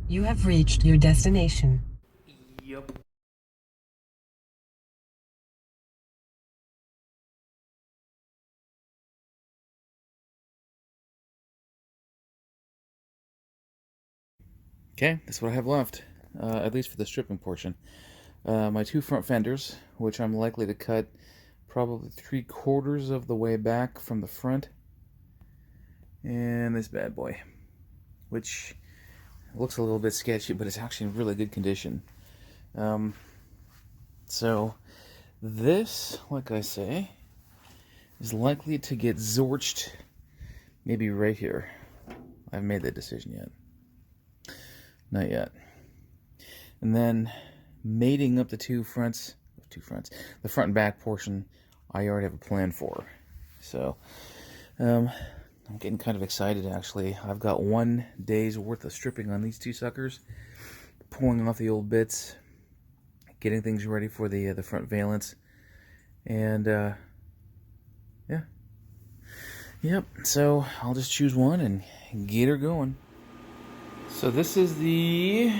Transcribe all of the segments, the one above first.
You have reached your destination. Yep. Okay, that's what I have left, at least for the stripping portion. My two front fenders, which I'm likely to cut probably 3/4 of the way back from the front, and this bad boy, which looks a little bit sketchy, but it's actually in really good condition. Um, so this, like I say, is likely to get zorched maybe right here. I haven't made that decision yet. Not yet. And then mating up the two fronts, the front and back portion, I already have a plan for. So, I'm getting kind of excited actually. I've got 1 day's worth of stripping on these two suckers, pulling off the old bits, getting things ready for the front valence, and yeah, yep. So I'll just choose one and get her going. So this is the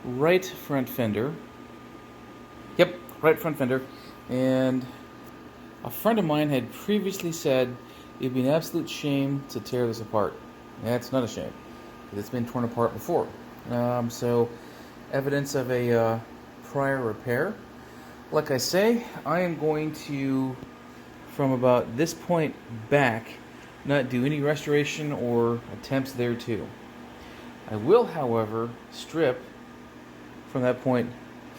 right front fender. Yep, right front fender. And a friend of mine had previously said it'd be an absolute shame to tear this apart. That's not a shame. It's been torn apart before. So, evidence of a prior repair. Like I say, I am going to, from about this point back, not do any restoration or attempts there too. I will, however, strip from that point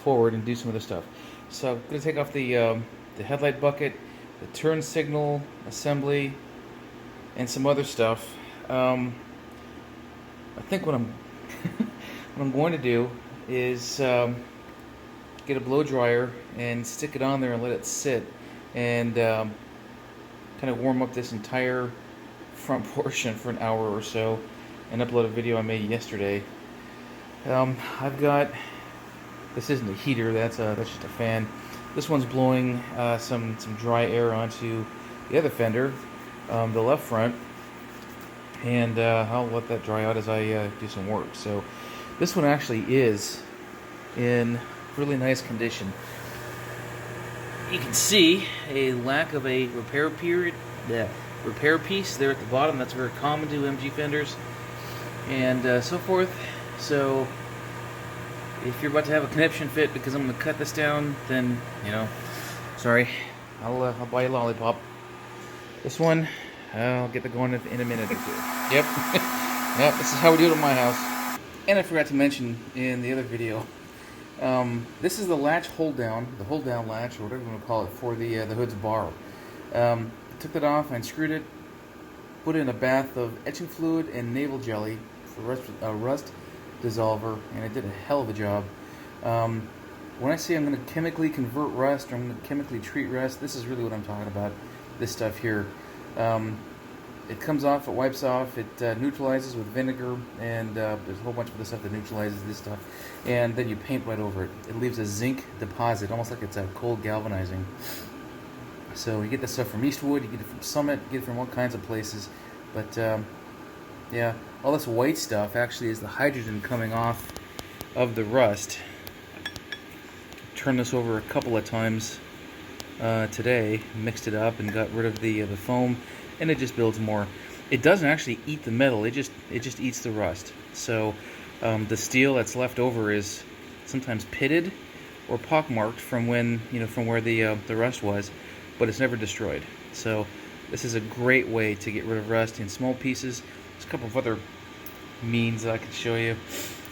forward and do some other stuff. So I'm going to take off the headlight bucket, the turn signal assembly, and some other stuff. I think what I'm what I'm going to do is get a blow dryer and stick it on there and let it sit and kind of warm up this entire front portion for an hour or so and upload a video I made yesterday. I've got, this isn't a heater, that's just a fan. This one's blowing some dry air onto the other fender, the left front, and I'll let that dry out as I do some work. So this one actually is in really nice condition. You can see a lack of a repair period, the repair piece there at the bottom. That's very common to MG fenders, and so forth. So if you're about to have a conniption fit because I'm going to cut this down, then, you know, sorry, I'll buy you a lollipop. This one, I'll get the going in a minute or two. Yep, yep, this is how we do it at my house. And I forgot to mention in the other video, this is the latch hold down, the hold down latch, or whatever you want to call it, for the hood's bar. I took that off and unscrewed it, put in a bath of etching fluid and navel jelly for rust dissolver, and it did a hell of a job. When I say I'm going to chemically convert rust, or I'm going to chemically treat rust, this is really what I'm talking about, this stuff here. It comes off, it wipes off, it neutralizes with vinegar, and there's a whole bunch of other stuff that neutralizes this stuff, and then you paint right over it. It leaves a zinc deposit, almost like it's a cold galvanizing. So you get this stuff from Eastwood, you get it from Summit, you get it from all kinds of places, but yeah, all this white stuff actually is the hydrogen coming off of the rust. Turned this over a couple of times today, mixed it up and got rid of the foam, and it just builds more. It doesn't actually eat the metal; it just eats the rust. So the steel that's left over is sometimes pitted or pockmarked from when, you know, from where the rust was, but it's never destroyed. So this is a great way to get rid of rust in small pieces. There's a couple of other means that I could show you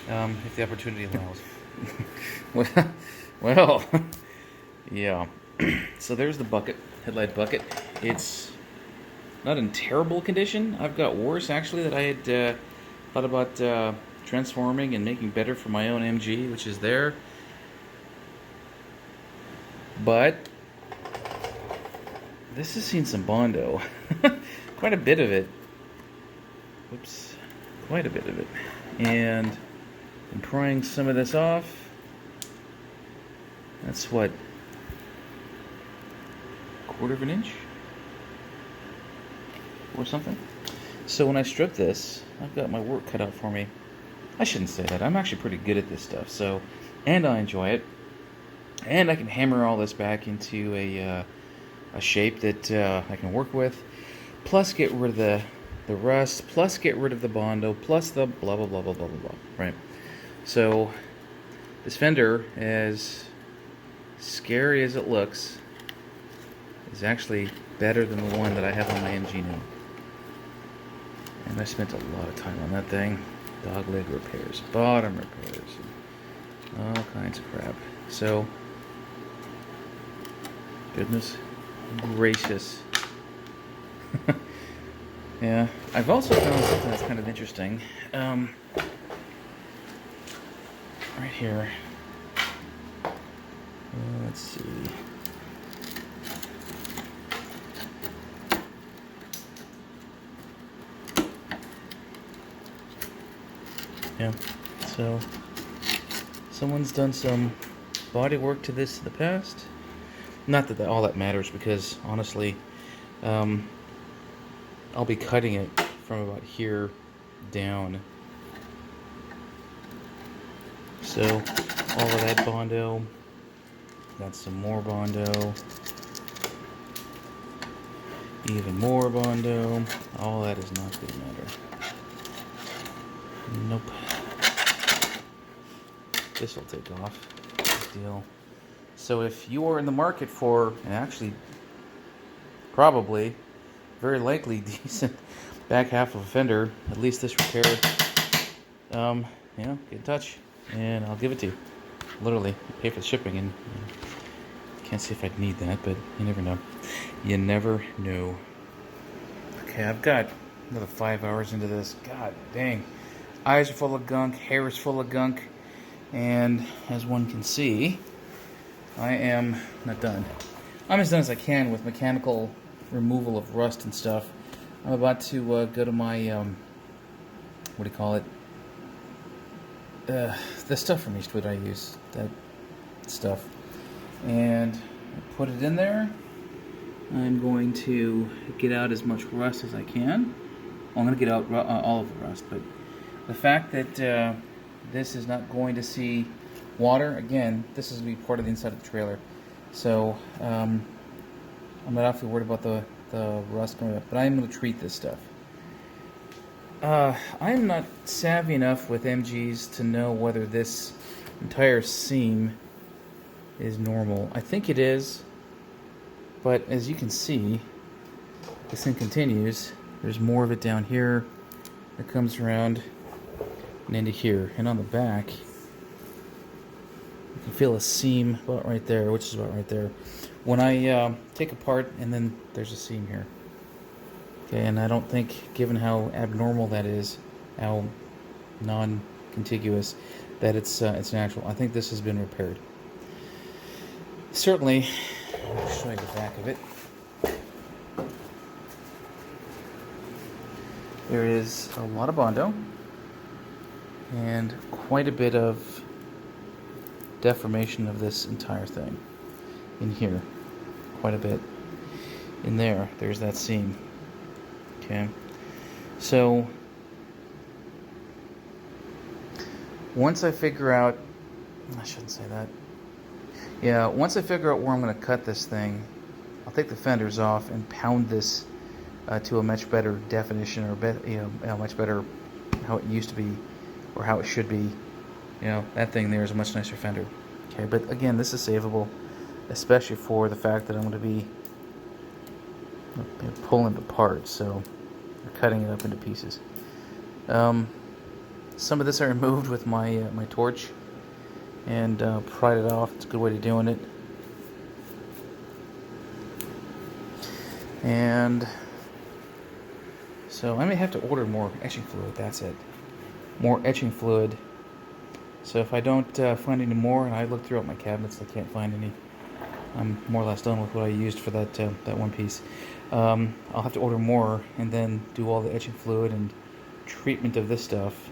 if the opportunity allows. well, yeah. So there's the bucket, headlight bucket. It's not in terrible condition. I've got worse actually that I had thought about transforming and making better for my own MG, which is there. But this has seen some bondo, quite a bit of it. Whoops, quite a bit of it. And I'm prying some of this off. That's what, 1/4 of an inch or something. So when I strip this, I've got my work cut out for me. I shouldn't say that. I'm actually pretty good at this stuff. So, and I enjoy it, and I can hammer all this back into a shape that I can work with, plus get rid of the rust, plus get rid of the bondo, plus the blah blah blah blah blah blah blah. Right. So this Fender, as scary as it looks, is actually better than the one that I have on my MG now. And I spent a lot of time on that thing. Dogleg repairs, bottom repairs, all kinds of crap. So, goodness gracious. Yeah, I've also found something that's kind of interesting. Right here. Let's see. Yeah, so someone's done some body work to this in the past. Not that all that matters, because honestly, I'll be cutting it from about here down. So all of that bondo, got some more bondo, even more bondo. All that is not going to matter. Nope. This will take off. Big deal. So if you are in the market for, and actually probably, very likely decent back half of a Fender, at least this repair, get in touch and I'll give it to you. Literally, pay for the shipping, and can't see if I'd need that, but you never know. You never know. Okay, I've got another 5 hours into this. God dang. Eyes are full of gunk, hair is full of gunk, and as one can see, I am not done. I'm as done as I can with mechanical removal of rust and stuff. I'm about to go to my, what do you call it? The stuff from Eastwood I use, that stuff. And put it in there. I'm going to get out as much rust as I can. Well, I'm going to get out all of the rust, but the fact that this is not going to see water, again, this is going to be part of the inside of the trailer. So I'm not awfully worried about the rust going up, but I am going to treat this stuff. I'm not savvy enough with MGs to know whether this entire seam is normal. I think it is, but as you can see, this thing continues. There's more of it down here that comes around and into here, and on the back you can feel a seam about right there, which is about right there. When I take apart, and then there's a seam here. Okay, and I don't think, given how abnormal that is, how non-contiguous, that it's natural. I think this has been repaired. Certainly, I'll show you the back of it. There is a lot of bondo and quite a bit of deformation of this entire thing in here. Quite a bit. In there, there's that seam. Okay, so once I figure out, I shouldn't say that. Yeah, once I figure out where I'm going to cut this thing, I'll take the fenders off and pound this to a much better definition, or much better how it used to be, or how it should be. You know, that thing there is a much nicer fender. Okay, but again, this is savable, especially for the fact that I'm going to be pulling it apart, so we're cutting it up into pieces. Some of this I removed with my my torch and pried it off. It's a good way of doing it. And so I may have to order more etching fluid. That's it. More etching fluid. So if I don't find any more, and I look throughout my cabinets, I can't find any. I'm more or less done with what I used for that that one piece. I'll have to order more and then do all the etching fluid and treatment of this stuff